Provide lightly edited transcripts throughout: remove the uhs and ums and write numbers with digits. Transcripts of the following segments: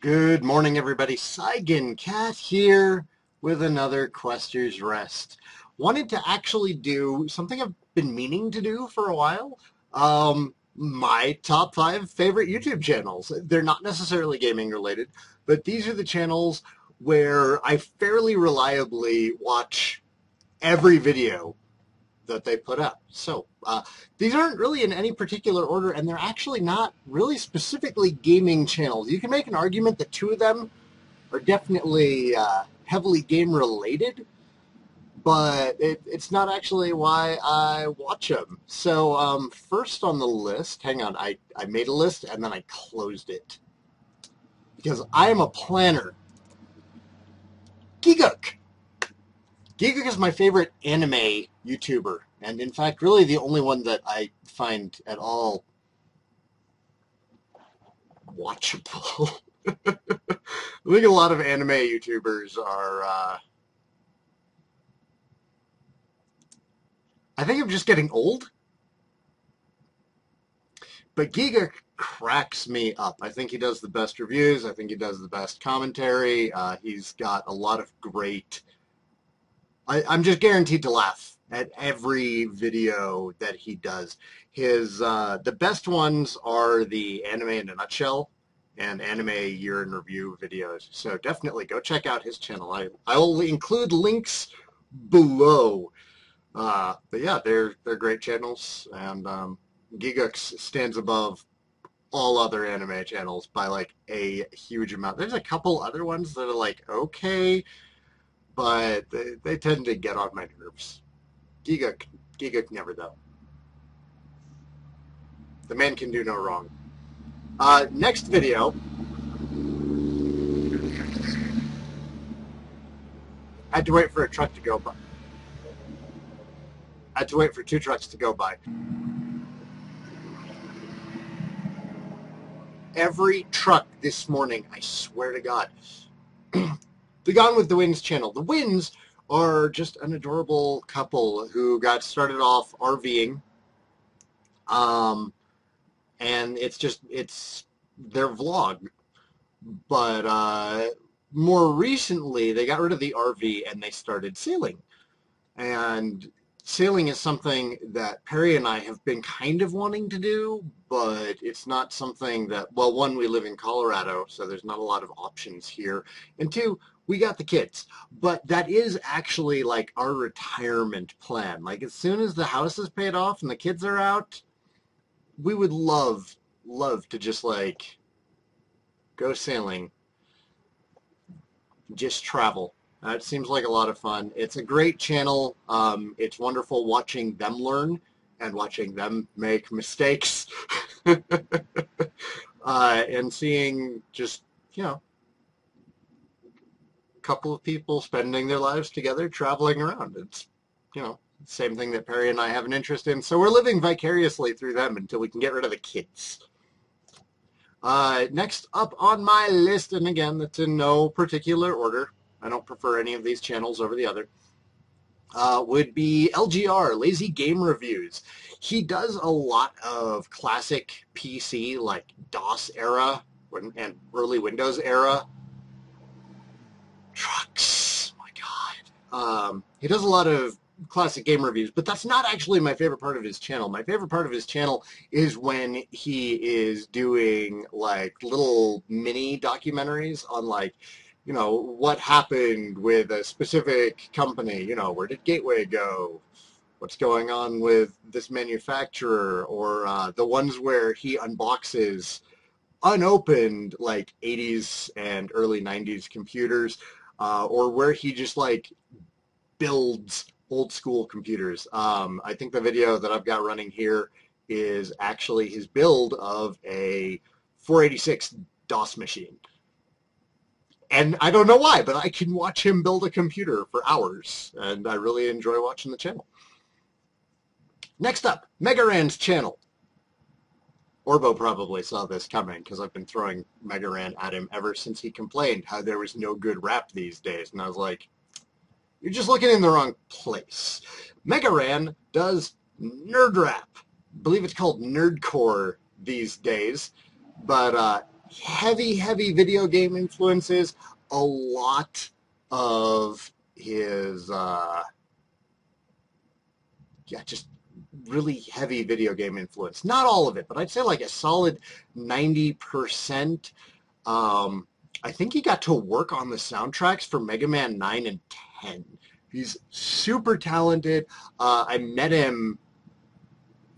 Good morning, everybody. Saigan here with another Quester's Rest. Wanted to actually do something I've been meaning to do for a while. My top 5 favorite YouTube channels. They're not necessarily gaming related, but these are the channels where I fairly reliably watch every video that they put up. So these aren't really in any particular order, and they're actually not really specifically gaming channels. You can make an argument that 2 of them are definitely heavily game related, but it's not actually why I watch them. So first on the list, hang on, I made a list and then I closed it because I am a planner. Gygax. Gygax is my favorite anime YouTuber, and in fact, really the only one that I find at all watchable. I think a lot of anime YouTubers are, I think I'm just getting old, but Gygax cracks me up. I think he does the best reviews. I think he does the best commentary. He's got a lot of great... I'm just guaranteed to laugh at every video that he does. His the best ones are the Anime in a Nutshell and Anime Year in Review videos. So definitely go check out his channel. I will include links below. But yeah, they're great channels, and Gygax stands above all other anime channels by like a huge amount. There's a couple other ones that are like okay, but they tend to get on my nerves. Gygax never though. The man can do no wrong. Next video. I had to wait for a truck to go by. I had to wait for 2 trucks to go by. Every truck this morning, I swear to God. The Gone with the Winds channel. The Winds are just an adorable couple who got started off RVing. And it's their vlog. But more recently, they got rid of the RV and they started sailing. And sailing is something that Perry and I have been kind of wanting to do, but it's not something that, well, one, we live in Colorado, so there's not a lot of options here. And 2, we got the kids. But that is actually like our retirement plan. Like as soon as the house is paid off and the kids are out, we would love to just like go sailing, just travel. It seems like a lot of fun. It's a great channel. It's wonderful watching them learn and watching them make mistakes and seeing just, you know, a couple of people spending their lives together traveling around. It's, you know, same thing that Perry and I have an interest in. So we're living vicariously through them until we can get rid of the kids. Next up on my list, and again, that's in no particular order. I don't prefer any of these channels over the other, would be LGR, Lazy Game Reviews. He does a lot of classic PC, like DOS era and early Windows era trucks. My God. He does a lot of classic game reviews, but that's not actually my favorite part of his channel. My favorite part of his channel is when he is doing like little mini documentaries on like, you know, what happened with a specific company, you know, where did Gateway go? What's going on with this manufacturer? Or the ones where he unboxes unopened like 80s and early 90s computers, or where he just like builds old school computers. I think the video that I've got running here is actually his build of a 486 DOS machine. And I don't know why, but I can watch him build a computer for hours, and I really enjoy watching the channel. Next up, Megaran's channel. Orbo probably saw this coming because I've been throwing Megaran at him ever since he complained how there was no good rap these days. And I was like, you're just looking in the wrong place. Megaran does nerd rap. I believe it's called nerdcore these days. But heavy video game influences. A lot of his, just really heavy video game influence. Not all of it, but I'd say like a solid 90%. I think he got to work on the soundtracks for Mega Man 9 and 10. He's super talented. I met him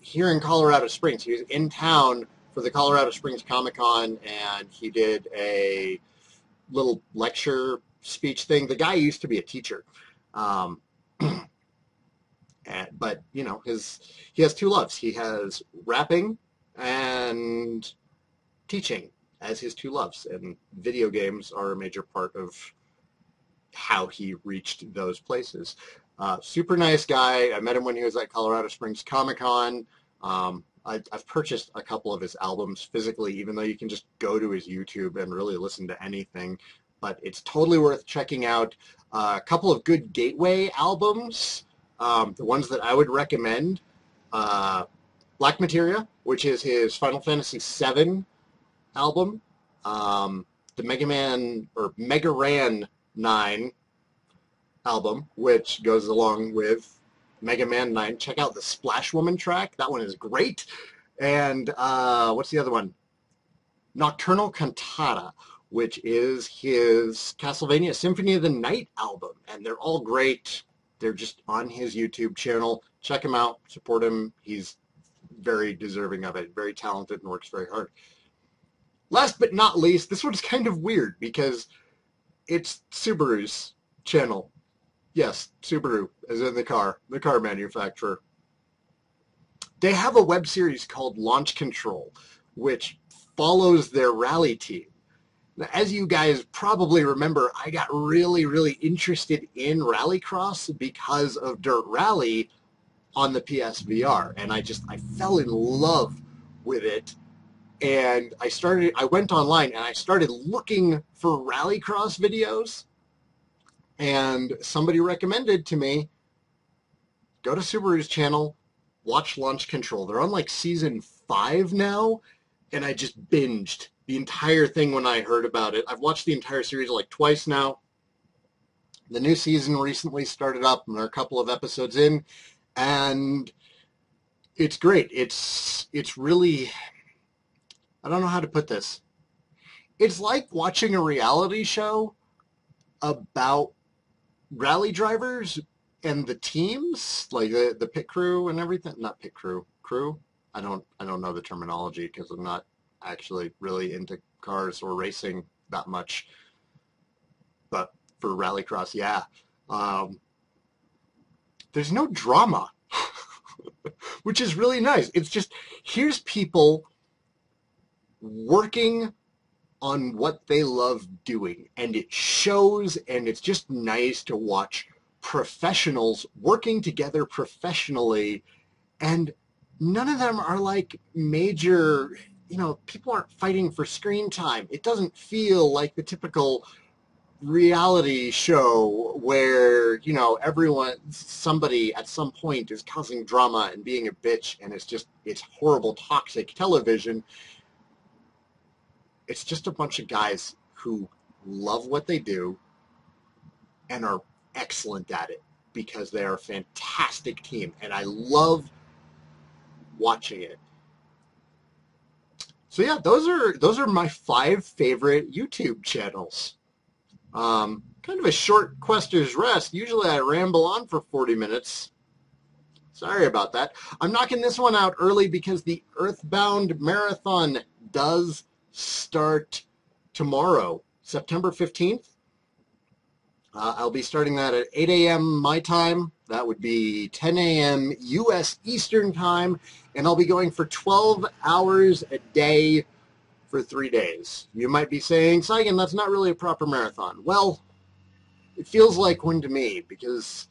here in Colorado Springs. He was in town for the Colorado Springs Comic-Con, and he did a little lecture speech thing. The guy used to be a teacher. But, you know, he has two loves. He has rapping and teaching as his two loves, and video games are a major part of how he reached those places. Super nice guy. I met him when he was at Colorado Springs Comic-Con. I've purchased a couple of his albums physically, even though you can just go to his YouTube and really listen to anything. But it's totally worth checking out. A couple of good gateway albums. The ones that I would recommend, Black Materia, which is his Final Fantasy VII album, the Mega Ran 9 album, which goes along with Mega Man 9. Check out the Splash Woman track. That one is great. And what's the other one? Nocturnal Cantata, which is his Castlevania Symphony of the Night album. And they're all great. They're just on his YouTube channel. Check him out. Support him. He's very deserving of it. Very talented and works very hard. Last but not least, this one's kind of weird because it's Subaru's channel. Yes, Subaru, as in the car manufacturer. They have a web series called Launch Control, which follows their rally team. Now, as you guys probably remember, I got really interested in Rallycross because of Dirt Rally on the PSVR, and I fell in love with it. And I went online and I started looking for Rallycross videos, and somebody recommended to me, go to Subaru's channel, watch Launch Control. They're on like season 5 now, and I just binged the entire thing when I heard about it. I've watched the entire series like twice now. The new season recently started up, and there are a couple of episodes in, and it's great. It's really, I don't know how to put this. It's like watching a reality show about rally drivers and the teams, like the pit crew and everything. Not pit crew, crew. I don't know the terminology because I'm not actually really into cars or racing that much. But for Rallycross, yeah. There's no drama, which is really nice. It's just, here's people working on what they love doing, and it shows, and it's just nice to watch professionals working together professionally, and none of them are like major, you know, people aren't fighting for screen time. It doesn't feel like the typical reality show where, you know, somebody at some point is causing drama and being a bitch, and it's horrible, toxic television. It's just a bunch of guys who love what they do and are excellent at it because they are a fantastic team, and I love watching it. So yeah, those are my 5 favorite YouTube channels. Kind of a short Quester's Rest. Usually I ramble on for 40 minutes. Sorry about that. I'm knocking this one out early because the Earthbound Marathon does start tomorrow, September 15th. I'll be starting that at 8 a.m. my time. That would be 10 a.m. U.S. Eastern time. And I'll be going for 12 hours a day for 3 days. You might be saying, Saigan, that's not really a proper marathon. Well, it feels like one to me because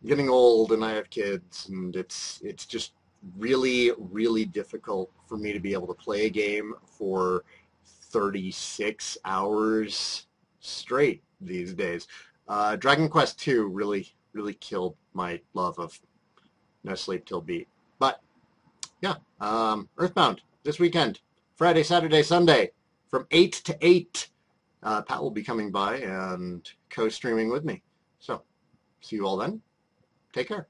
I'm getting old and I have kids, and it's just really difficult for me to be able to play a game for 36 hours straight these days. Dragon Quest 2 really killed my love of No Sleep Till Beat. But yeah, Earthbound this weekend, Friday, Saturday, Sunday. from 8 to 8, Pat will be coming by and co-streaming with me. So, see you all then. Take care.